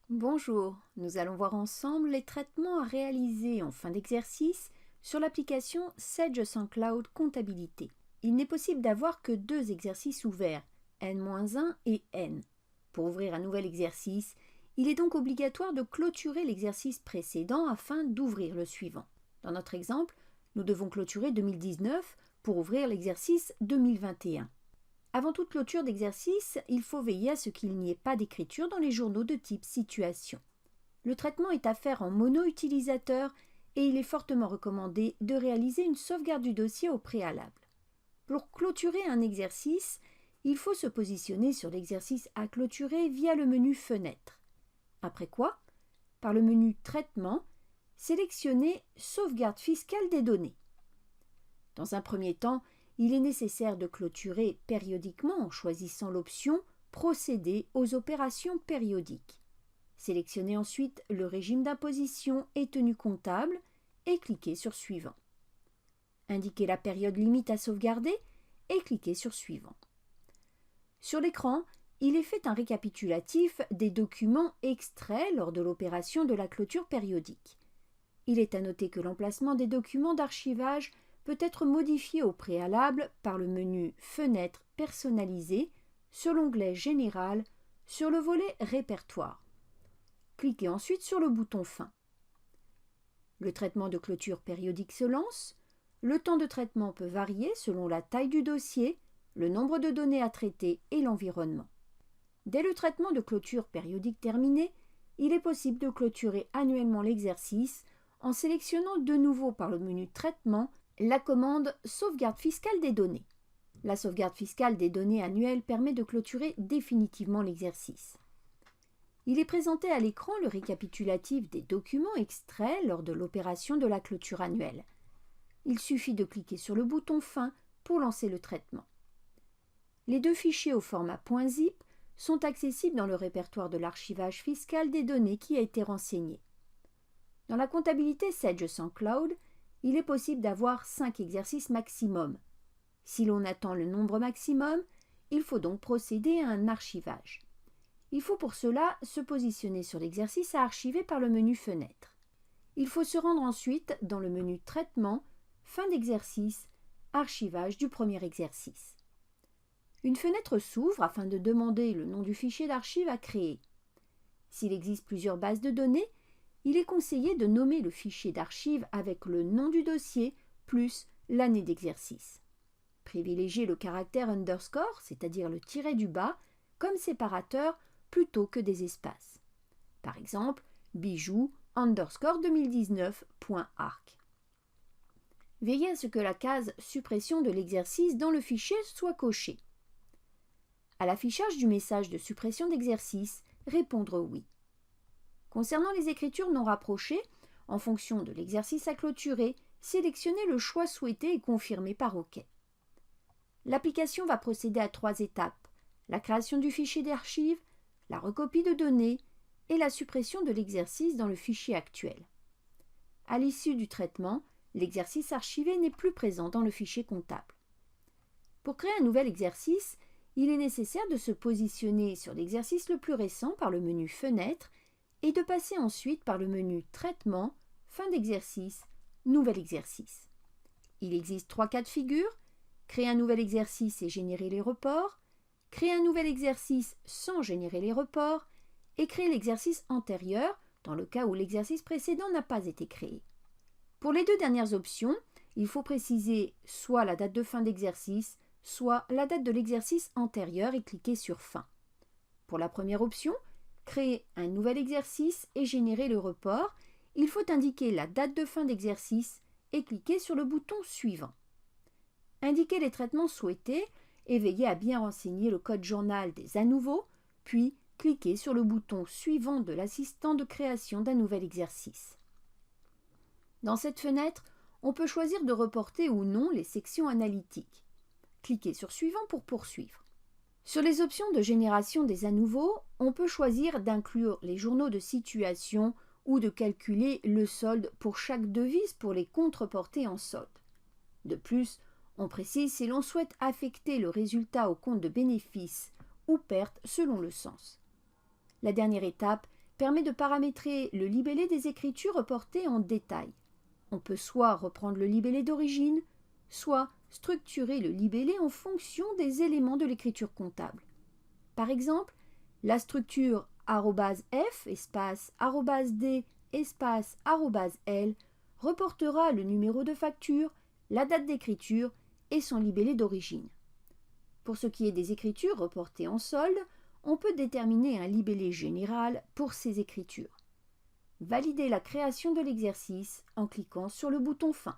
Bonjour, nous allons voir ensemble les traitements à réaliser en fin d'exercice sur l'application Sage Cloud Comptabilité. Il n'est possible d'avoir que deux exercices ouverts, N-1 et N. Pour ouvrir un nouvel exercice, il est donc obligatoire de clôturer l'exercice précédent afin d'ouvrir le suivant. Dans notre exemple, nous devons clôturer 2019 pour ouvrir l'exercice 2021. Avant toute clôture d'exercice, il faut veiller à ce qu'il n'y ait pas d'écriture dans les journaux de type situation. Le traitement est à faire en mono-utilisateur et il est fortement recommandé de réaliser une sauvegarde du dossier au préalable. Pour clôturer un exercice, il faut se positionner sur l'exercice à clôturer via le menu Fenêtre. Après quoi, par le menu Traitement, sélectionnez Sauvegarde fiscale des données. Dans un premier temps, il est nécessaire de clôturer périodiquement en choisissant l'option Procéder aux opérations périodiques. Sélectionnez ensuite le régime d'imposition et tenue comptable et cliquez sur Suivant. Indiquez la période limite à sauvegarder et cliquez sur Suivant. Sur l'écran, il est fait un récapitulatif des documents extraits lors de l'opération de la clôture périodique. Il est à noter que l'emplacement des documents d'archivage peut être modifié au préalable par le menu Fenêtre personnalisée sur l'onglet Général sur le volet Répertoire. Cliquez ensuite sur le bouton Fin. Le traitement de clôture périodique se lance. Le temps de traitement peut varier selon la taille du dossier, le nombre de données à traiter et l'environnement. Dès le traitement de clôture périodique terminé, il est possible de clôturer annuellement l'exercice en sélectionnant de nouveau par le menu Traitement la commande Sauvegarde fiscale des données. La sauvegarde fiscale des données annuelles permet de clôturer définitivement l'exercice. Il est présenté à l'écran le récapitulatif des documents extraits lors de l'opération de la clôture annuelle. Il suffit de cliquer sur le bouton Fin pour lancer le traitement. Les deux fichiers au format .zip sont accessibles dans le répertoire de l'archivage fiscal des données qui a été renseigné. Dans la comptabilité Sage Cloud, il est possible d'avoir 5 exercices maximum. Si l'on attend le nombre maximum, il faut donc procéder à un archivage. Il faut pour cela se positionner sur l'exercice à archiver par le menu Fenêtre. Il faut se rendre ensuite dans le menu Traitement, Fin d'exercice, Archivage du premier exercice. Une fenêtre s'ouvre afin de demander le nom du fichier d'archive à créer. S'il existe plusieurs bases de données, il est conseillé de nommer le fichier d'archive avec le nom du dossier plus l'année d'exercice. Privilégiez le caractère underscore, c'est-à-dire le tiret du bas, comme séparateur plutôt que des espaces. Par exemple, bijoux underscore 2019.arc. Veillez à ce que la case suppression de l'exercice dans le fichier soit cochée. À l'affichage du message de suppression d'exercice, répondre oui. Concernant les écritures non rapprochées, en fonction de l'exercice à clôturer, sélectionnez le choix souhaité et confirmez par OK. L'application va procéder à 3 étapes: la création du fichier d'archive, la recopie de données et la suppression de l'exercice dans le fichier actuel. À l'issue du traitement, l'exercice archivé n'est plus présent dans le fichier comptable. Pour créer un nouvel exercice, il est nécessaire de se positionner sur l'exercice le plus récent par le menu Fenêtre et de passer ensuite par le menu Traitement, Fin d'exercice, Nouvel exercice. Il existe 3 cas de figure: créer un nouvel exercice et générer les reports, créer un nouvel exercice sans générer les reports, et créer l'exercice antérieur dans le cas où l'exercice précédent n'a pas été créé. Pour les deux dernières options, il faut préciser soit la date de fin d'exercice, soit la date de l'exercice antérieur et cliquer sur Fin. Pour la première option, créer un nouvel exercice et générer le report, il faut indiquer la date de fin d'exercice et cliquer sur le bouton Suivant. Indiquez les traitements souhaités et veillez à bien renseigner le code journal des à nouveau, puis cliquez sur le bouton Suivant de l'assistant de création d'un nouvel exercice. Dans cette fenêtre, on peut choisir de reporter ou non les sections analytiques. Cliquez sur Suivant pour poursuivre. Sur les options de génération des à nouveau, on peut choisir d'inclure les journaux de situation ou de calculer le solde pour chaque devise pour les comptes reportés en solde. De plus, on précise si l'on souhaite affecter le résultat au compte de bénéfice ou perte selon le sens. La dernière étape, permet de paramétrer le libellé des écritures reportées en détail. On peut soit reprendre le libellé d'origine, soit structurer le libellé en fonction des éléments de l'écriture comptable. Par exemple, la structure @f espace @d espace @l reportera le numéro de facture, la date d'écriture et son libellé d'origine. Pour ce qui est des écritures reportées en solde, on peut déterminer un libellé général pour ces écritures. Validez la création de l'exercice en cliquant sur le bouton Fin.